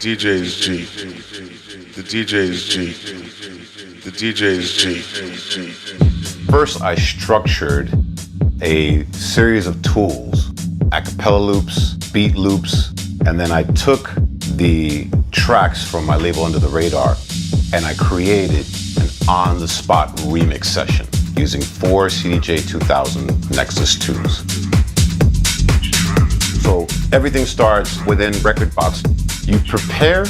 DJ is G. The DJ is G. The DJ is G. First, I structured a series of tools, acapella loops, beat loops, and then I took the tracks from my label Under the Radar and I created an on-the-spot remix session using 4 CDJ-2000NXS2s. So everything starts within Rekordbox. You prepare,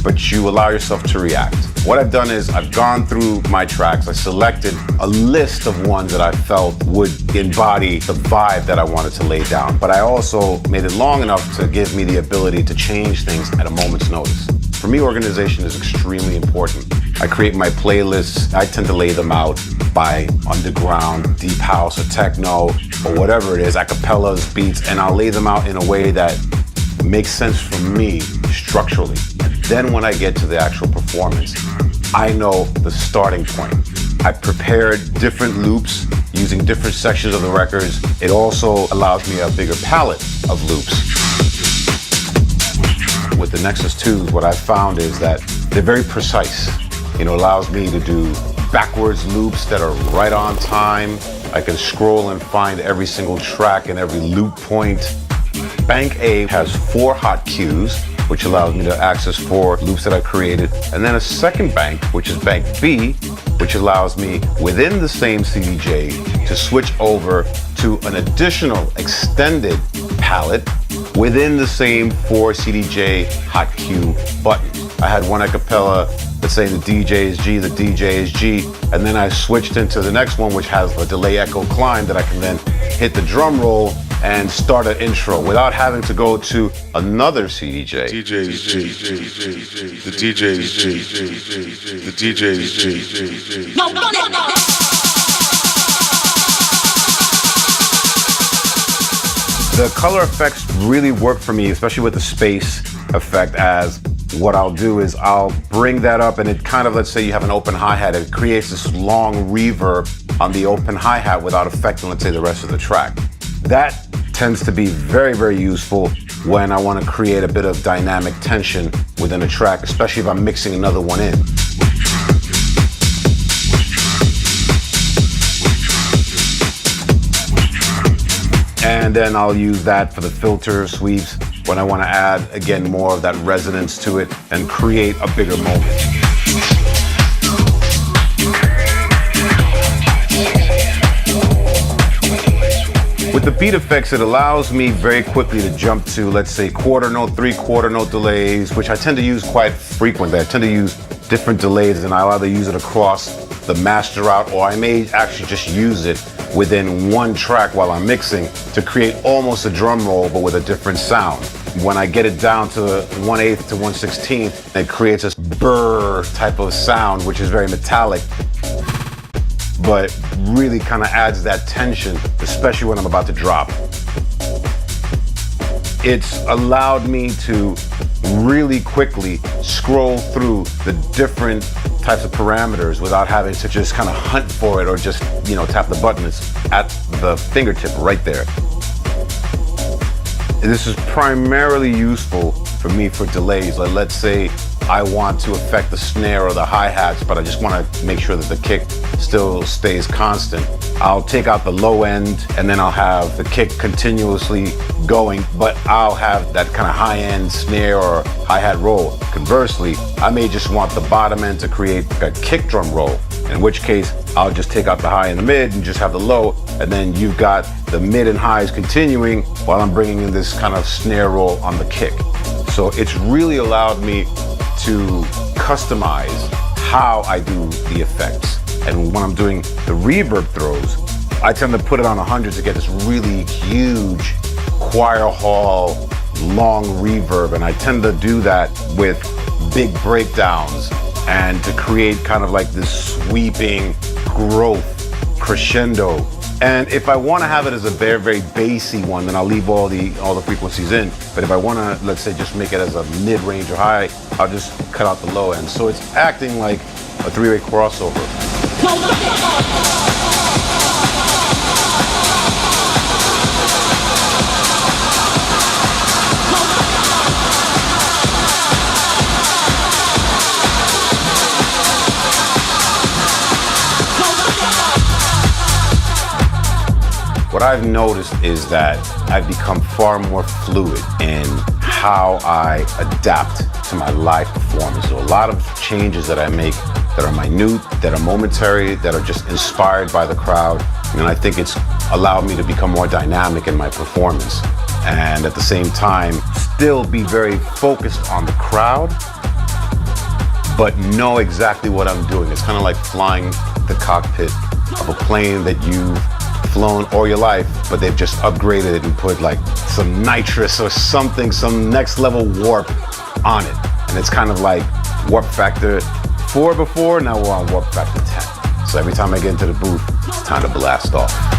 but you allow yourself to react. What I've done is I've gone through my tracks. I selected a list of ones that I felt would embody the vibe that I wanted to lay down. But I also made it long enough to give me the ability to change things at a moment's notice. For me, organization is extremely important. I create my playlists. I tend to lay them out by underground, deep house, or techno, or whatever it is, acapellas, beats, and I'll lay them out in a way that makes sense for me structurally. And then when I get to the actual performance, I know the starting point. I prepared different loops using different sections of the records. It also allows me a bigger palette of loops. With the Nexus 2s, what I've found is that they're very precise. It allows me to do backwards loops that are right on time. I can scroll and find every single track and every loop point. Bank A has 4 hot cues, which allows me to access 4 loops that I created. And then a second bank, which is Bank B, which allows me within the same CDJ to switch over to an additional extended palette within the same 4 CDJ hot cue buttons. I had one acapella that's saying the DJ is G, the DJ is G, and then I switched into the next one which has a delay echo climb that I can then hit the drum roll and start an intro without having to go to another CDJ. DJ is G. The DJ is G. The DJ is G. The color effects really work for me, especially with the space effect, as what I'll do is I'll bring that up and it kind of, let's say you have an open hi-hat, it creates this long reverb on the open hi-hat without affecting, let's say, the rest of the track. That tends to be very, very useful when I want to create a bit of dynamic tension within a track, especially if I'm mixing another one in. And then I'll use that for the filter sweeps when I want to add, again, more of that resonance to it and create a bigger moment. With the beat effects, it allows me very quickly to jump to, let's say, quarter note, 3/4 note delays, which I tend to use quite frequently. I tend to use different delays and I'll either use it across the master route or I may actually just use it within one track while I'm mixing to create almost a drum roll but with a different sound. When I get it down to 1/8 to 1/16, it creates this burr type of sound which is very metallic, but really kind of adds that tension, especially when I'm about to drop. It's allowed me to really quickly scroll through the different types of parameters without having to just kind of hunt for it or just, tap the button. It's at the fingertip right there. This is primarily useful for me for delays. Like, let's say I want to affect the snare or the hi-hats, but I just want to make sure that the kick still stays constant. I'll take out the low end and then I'll have the kick continuously going, but I'll have that kind of high-end snare or hi-hat roll. Conversely, I may just want the bottom end to create a kick drum roll, in which case I'll just take out the high and the mid and just have the low, and then you've got the mid and highs continuing while I'm bringing in this kind of snare roll on the kick. So it's really allowed me to customize how I do the effects. And when I'm doing the reverb throws, I tend to put it on 100 to get this really huge choir hall, long reverb. And I tend to do that with big breakdowns and to create kind of like this sweeping growth crescendo. And if I want to have it as a very, very bassy one, then I'll leave all the frequencies in. But if I want to, let's say, just make it as a mid-range or high, I'll just cut out the low end. So it's acting like a 3-way crossover. What I've noticed is that I've become far more fluid in how I adapt to my live performance. So a lot of changes that I make that are minute, that are momentary, that are just inspired by the crowd. And I think it's allowed me to become more dynamic in my performance. And at the same time, still be very focused on the crowd, but know exactly what I'm doing. It's kind of like flying the cockpit of a plane that you've flown all your life, but they've just upgraded it and put like some nitrous or something, some next level warp on it. And it's kind of like warp factor 4 before, now we're on warp factor 10. So every time I get into the booth, it's time to blast off.